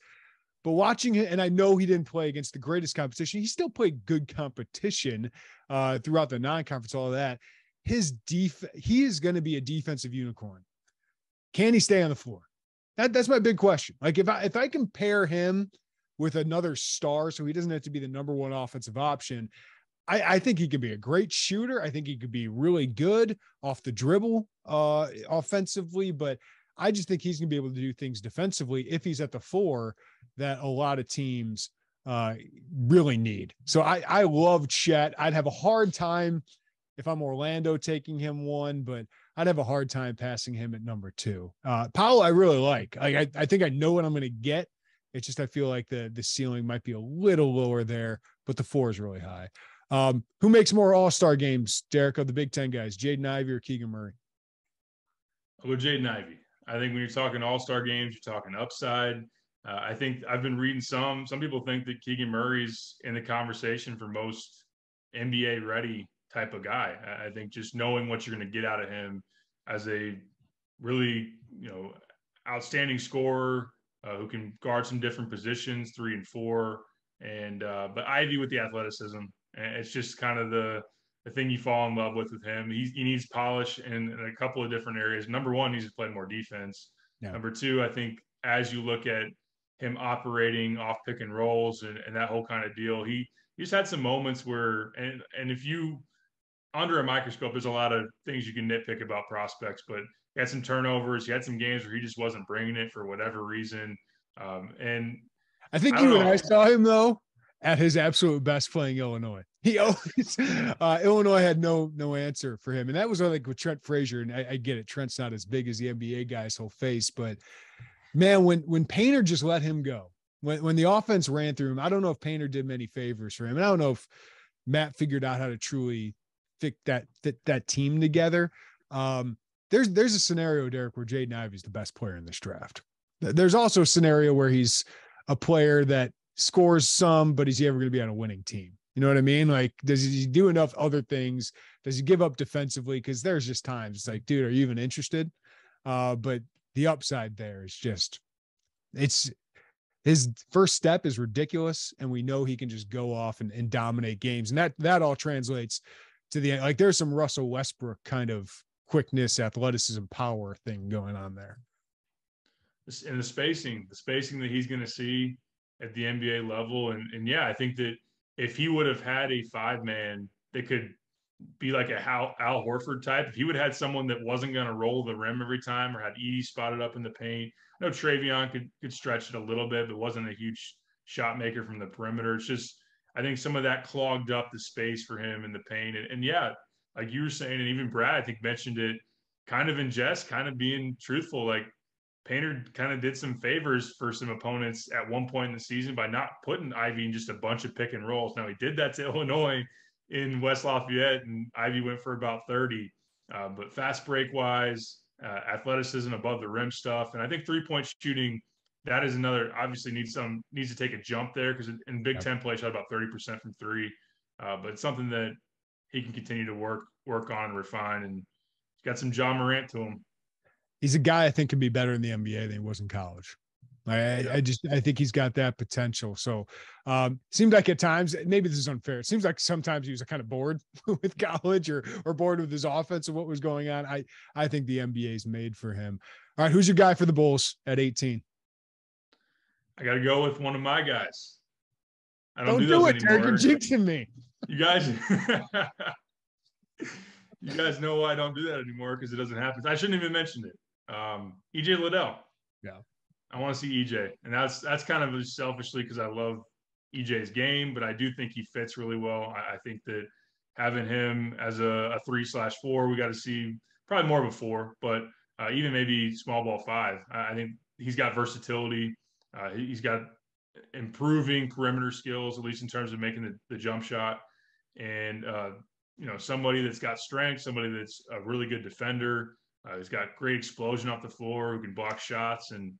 but watching him, and I know he didn't play against the greatest competition. He still played good competition throughout the non-conference, all of that. He is going to be a defensive unicorn. Can he stay on the floor? That's my big question. Like, if I compare him with another star, so he doesn't have to be the number one offensive option, I think he could be a great shooter. I think he could be really good off the dribble offensively, but I just think he's going to be able to do things defensively if he's at the four that a lot of teams really need. So I love Chet. I'd have a hard time if I'm Orlando taking him one, but I'd have a hard time passing him at number two. Paolo, I really like. I think I know what I'm going to get. It's just I feel like the ceiling might be a little lower there, but the four is really high. Who makes more All-Star games, Derek, of the Big Ten guys, Jaden Ivey or Keegan Murray? Well, Jaden Ivey. I think when you're talking All-Star games, you're talking upside. I think I've been reading some people think that Keegan Murray's in the conversation for most NBA ready type of guy. I think just knowing what you're going to get out of him as a really, outstanding scorer who can guard some different positions, 3 and 4, and but Ivy with the athleticism, and it's just kind of the thing you fall in love with him. He needs polish in a couple of different areas. Number one, he needs to play more defense. Yeah. Number two, I think as you look at him operating off pick and rolls and that whole kind of deal, he just had some moments where, and if you under a microscope, there's a lot of things you can nitpick about prospects, but he had some turnovers. He had some games where he just wasn't bringing it for whatever reason. And I think I saw him though at his absolute best playing Illinois. He always Illinois had no answer for him, and that was like with Trent Frazier. And I get it, Trent's not as big as the NBA guy's whole face, but man, when Painter just let him go, when the offense ran through him, I don't know if Painter did many favors for him, and I don't know if Matt figured out how to truly fit that team together. There's a scenario, Derek, where Jaden Ivey's the best player in this draft. There's also a scenario where he's a player that scores some, but is he ever going to be on a winning team? You know what I mean? Like, does he do enough other things? Does he give up defensively? Because there's just times it's like, dude, are you even interested? But the upside there is just, it's his first step is ridiculous. And we know he can just go off and dominate games. And that all translates to the end. Like there's some Russell Westbrook kind of quickness, athleticism, power thing going on there. And the spacing that he's going to see at the NBA level. And yeah, I think that if he would have had a 5-man that could be like a Al Horford type, if he would have had someone that wasn't going to roll the rim every time or had Edie spotted up in the paint. I know Travion could stretch it a little bit, but wasn't a huge shot maker from the perimeter. It's just, I think some of that clogged up the space for him in the paint. And yeah, like you were saying, and even Brad, I think mentioned it kind of in jest, kind of being truthful, like Painter kind of did some favors for some opponents at one point in the season by not putting Ivy in just a bunch of pick and rolls. Now he did that to Illinois in West Lafayette, and Ivy went for about 30. But fast break wise, athleticism above the rim stuff, and I think 3-point shooting, that is another, obviously needs to take a jump there, because in Big Ten play shot about 30% from three. But it's something that he can continue to work on and refine, and he's got some John Morant to him. He's a guy I think can be better in the NBA than he was in college. I think he's got that potential. So seemed like at times, maybe this is unfair, it seems like sometimes he was kind of bored with college or bored with his offense and what was going on. I think the NBA is made for him. All right, who's your guy for the Bulls at 18? I got to go with one of my guys. I don't do those it, anymore. Derek. You're jinxing me. You guys, you guys know why I don't do that anymore, because it doesn't happen. I shouldn't even mention it. EJ Liddell. Yeah. I want to see EJ. And that's kind of selfishly because I love EJ's game, but I do think he fits really well. I think that having him as a 3/4, we got to see probably more of a 4, but even maybe small ball 5. I think he's got versatility. He's got improving perimeter skills, at least in terms of making the jump shot. And, somebody that's got strength, somebody that's a really good defender. He's got great explosion off the floor, who can block shots. And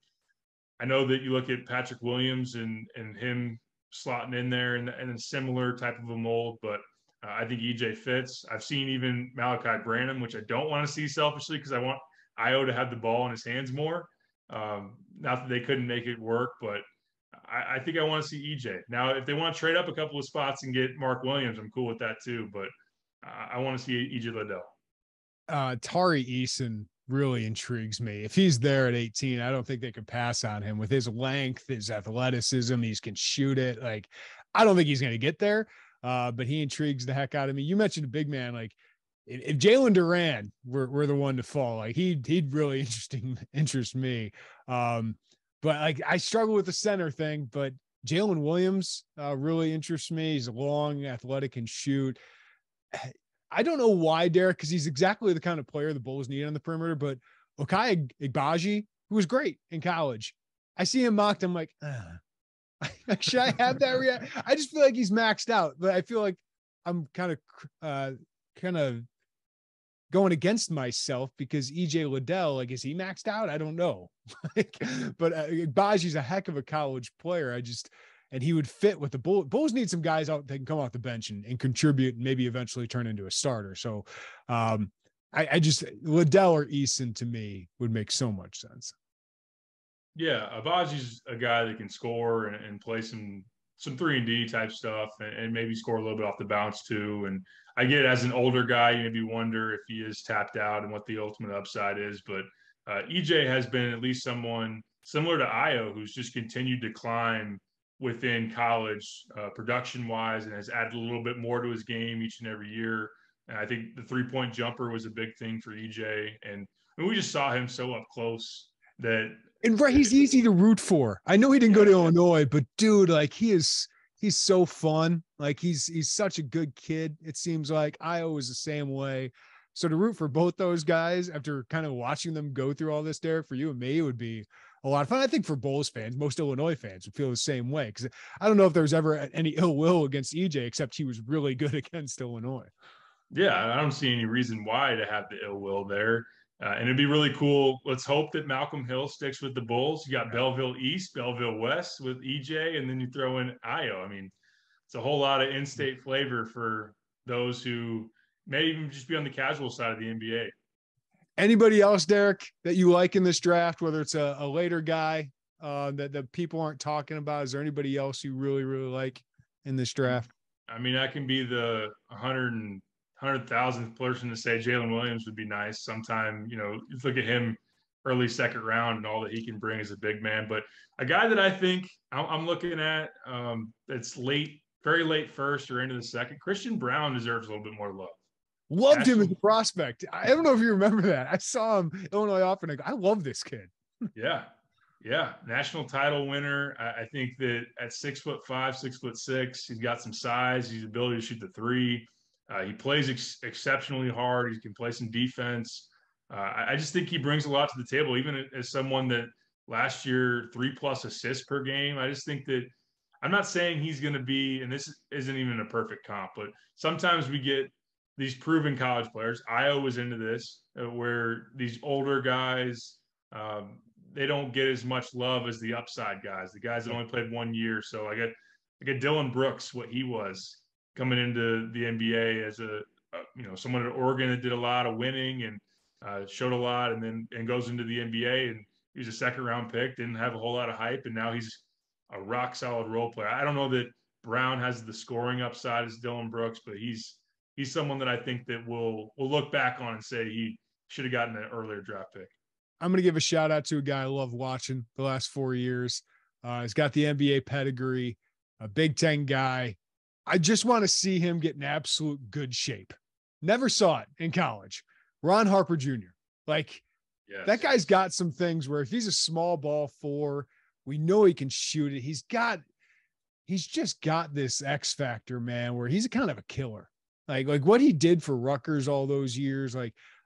I know that you look at Patrick Williams and him slotting in there in a similar type of a mold, but I think EJ fits. I've seen even Malachi Branham, which I don't want to see selfishly, because I want Io to have the ball in his hands more. Not that they couldn't make it work, but I think I want to see EJ. Now, if they want to trade up a couple of spots and get Mark Williams, I'm cool with that too, but I want to see EJ Liddell. Tari Eason really intrigues me. If he's there at 18, I don't think they could pass on him with his length, his athleticism. He can shoot it. Like, I don't think he's going to get there, but he intrigues the heck out of me. You mentioned a big man. Like, if Jalen Duran were the one to fall, like he'd really interest me. But like, I struggle with the center thing, but Jalen Williams really interests me. He's long, athletic, and shoot. I don't know why, Derek, because he's exactly the kind of player the Bulls need on the perimeter, but Ochai Agbaji, who was great in college, I see him mocked. I'm like, should I have that reaction? I just feel like he's maxed out, but I feel like I'm kind of going against myself, because EJ Liddell, like, is he maxed out? I don't know. But Agbaji's a heck of a college player. And he would fit with the Bulls. Bulls need some guys out that can come off the bench and contribute and maybe eventually turn into a starter. So I just, Liddell or Eason to me would make so much sense. Yeah, Abaji's a guy that can score and play some 3-and-D type stuff, and maybe score a little bit off the bounce too. And I get, as an older guy, you maybe wonder if he is tapped out and what the ultimate upside is. But EJ has been at least someone similar to Io, who's just continued to climb within college production wise, and has added a little bit more to his game each and every year. And I think the 3-point jumper was a big thing for EJ. And we just saw him so up close that. And right, he's easy to root for. I know he didn't go to Illinois, but dude, like, he's so fun. Like, he's such a good kid. It seems like Io was the same way. So to root for both those guys after kind of watching them go through all this, Derek, for you and me, would be a lot of fun. I think for Bulls fans, most Illinois fans would feel the same way, because I don't know if there was ever any ill will against EJ, except he was really good against Illinois. Yeah, I don't see any reason why to have the ill will there. And it'd be really cool. Let's hope that Malcolm Hill sticks with the Bulls. You got Belleville East, Belleville West with EJ, and then you throw in Io. I mean, it's a whole lot of in-state flavor for those who may even just be on the casual side of the NBA. Anybody else, Derek, that you like in this draft, whether it's a later guy that people aren't talking about? Is there anybody else you really, really like in this draft? I mean, I can be the 100,000th person to say Jalen Williams would be nice sometime. You look at him early second round and all that he can bring as a big man. But a guy that I think I'm looking at that's late, very late first or into the second, Christian Brown deserves a little bit more love. Loved him as a prospect. I don't know if you remember that. I saw him Illinois often. I love this kid. Yeah. Yeah. National title winner. I think that at 6'5", 6'6", he's got some size. He's ability to shoot the three. He plays exceptionally hard. He can play some defense. I just think he brings a lot to the table, even as someone that last year 3+ assists per game. I just think that I'm not saying he's going to be, and this isn't even a perfect comp, but sometimes we get these proven college players. Io was into this, where these older guys, they don't get as much love as the upside guys, the guys that only played 1 year. So I get Dylan Brooks, what he was coming into the NBA as someone at Oregon that did a lot of winning and showed a lot, and goes into the NBA, and he was a second round pick, didn't have a whole lot of hype, and now he's a rock solid role player. I don't know that Brown has the scoring upside as Dylan Brooks, but he's someone that I think that we'll look back on and say he should have gotten an earlier draft pick. I'm going to give a shout out to a guy I love watching the last 4 years. He's got the NBA pedigree, a Big Ten guy. I just want to see him get in absolute good shape. Never saw it in college. Ron Harper Jr. Yes. That guy's got some things where if he's a small ball four, we know he can shoot it. He's just got this X factor, man, where he's a kind of a killer. Like what he did for Rutgers all those years.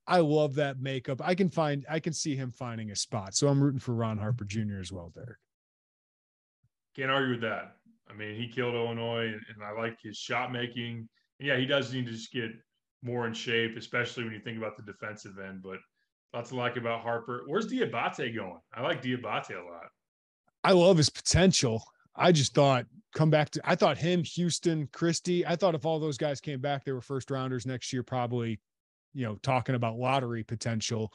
I love that makeup. I can see him finding a spot. So I'm rooting for Ron Harper Jr. as well, Derek. Can't argue with that. I mean, he killed Illinois, and I like his shot making. Yeah, he does need to just get more in shape, especially when you think about the defensive end. But lots to like about Harper. Where's Diabate going? I like Diabate a lot. I love his potential. I just thought I thought him, Houston, Christie. I thought if all those guys came back, they were first rounders next year, probably, talking about lottery potential.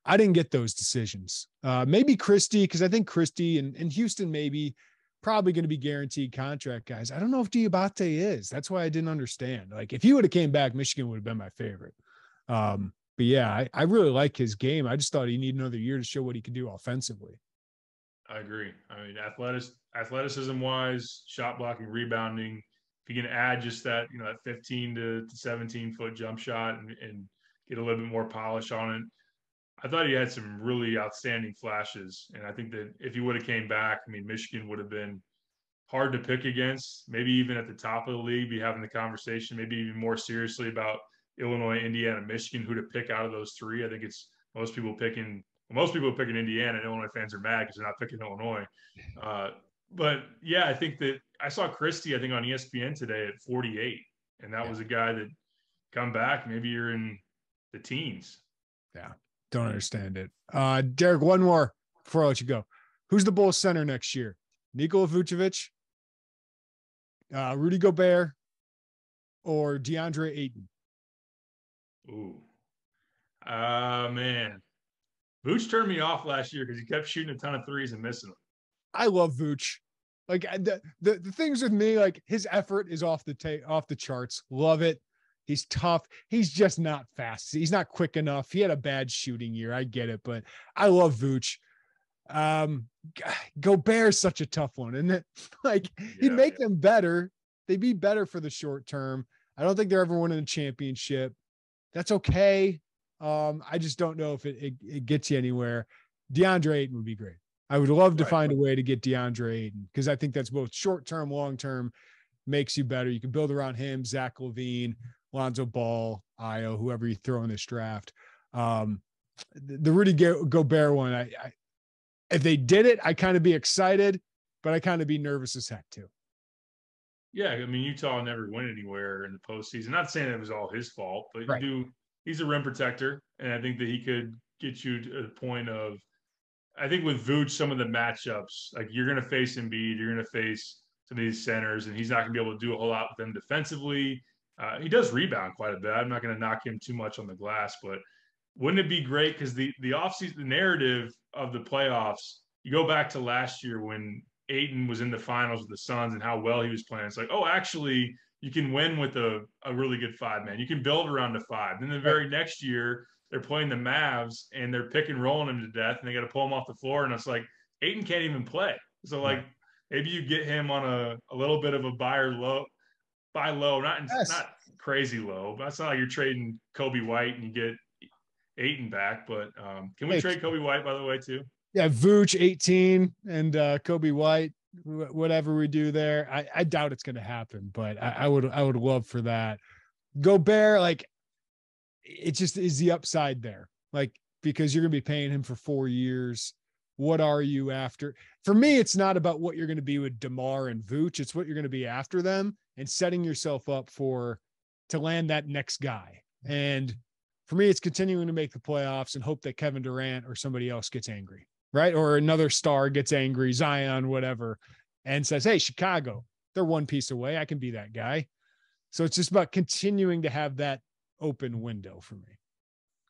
I didn't get those decisions. Maybe Christie, because I think Christie and Houston maybe probably going to be guaranteed contract guys. I don't know if Diabate is. That's why I didn't understand. If he would have came back, Michigan would have been my favorite. But yeah, I really like his game. I just thought he needed another year to show what he could do offensively. I agree. I mean, athleticism wise, shot blocking, rebounding, if you can add just that, that 15 to 17 foot jump shot and get a little bit more polish on it. I thought he had some really outstanding flashes. And I think that if he would have came back, I mean, Michigan would have been hard to pick against, maybe even at the top of the league, be having the conversation, maybe even more seriously about Illinois, Indiana, Michigan, who to pick out of those three. I think it's most people picking Indiana, and Illinois fans are mad because they're not picking Illinois. But yeah, I think that I saw Christie, I think on ESPN today at 48. And that was a guy that come back. Maybe you're in the teens. Yeah. Don't understand it. Derek, one more before I let you go. Who's the Bulls center next year? Nikola Vucevic, Rudy Gobert, or DeAndre Ayton? Ooh. Man. Vooch turned me off last year because he kept shooting a ton of threes and missing them. I love Vooch. The things with me, his effort is off the charts. Love it. He's tough. He's just not fast. He's not quick enough. He had a bad shooting year. I get it, but I love Vooch. Gobert's such a tough one, isn't it? He'd make them better. They'd be better for the short term. I don't think they're ever winning a championship. That's okay. I just don't know if it gets you anywhere. DeAndre Ayton would be great. I would love to find a way to get DeAndre Ayton because I think that's both short-term, long-term, makes you better. You can build around him, Zach LaVine, Lonzo Ball, Io, whoever you throw in this draft. The Rudy Gobert one, if they did it, I kind of be excited, but I kind of be nervous as heck too. Yeah, I mean, Utah never went anywhere in the postseason. Not saying it was all his fault, but he's a rim protector, and I think that he could get you to the point of, I think with Vooch, some of the matchups, you're going to face Embiid, you're going to face some of these centers, and he's not going to be able to do a whole lot with them defensively. He does rebound quite a bit. I'm not going to knock him too much on the glass, but wouldn't it be great? Because the offseason, the narrative of the playoffs, you go back to last year when Ayton was in the finals with the Suns and how well he was playing. It's actually, you can win with a really good 5-man. You can build around the 5. Then the very next year, they're playing the Mavs and they're pick and rolling him to death, and they got to pull him off the floor. And it's like Ayton can't even play. So like maybe you get him on a little bit of a buy low, not crazy low, but it's not like you're trading Kobe White and you get Ayton back. But can we trade Kobe White, by the way, too? Yeah, Vooch 18 and Kobe White, whatever we do there. I doubt it's going to happen, but I would love for that. Gobert, like, it just is the upside there, like, because you're going to be paying him for 4 years. What are you after? For me, it's not about what you're going to be with DeMar and Vooch. It's what you're going to be after them and setting yourself up to land that next guy. And for me, it's continuing to make the playoffs and hope that Kevin Durant or somebody else gets angry, right? Or another star gets angry, Zion, whatever, and says, hey, Chicago, they're one piece away. I can be that guy. So it's just about continuing to have that open window for me.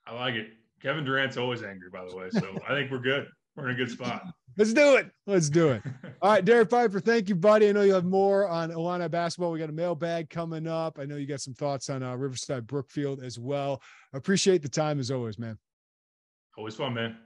I like it. Kevin Durant's always angry, by the way. So I think we're good. We're in a good spot. Let's do it. All right, Derek Piper, thank you, buddy. I know you have more on Illini basketball. We got a mailbag coming up. I know you got some thoughts on Riverside-Brookfield as well. I appreciate the time as always, man. Always fun, man.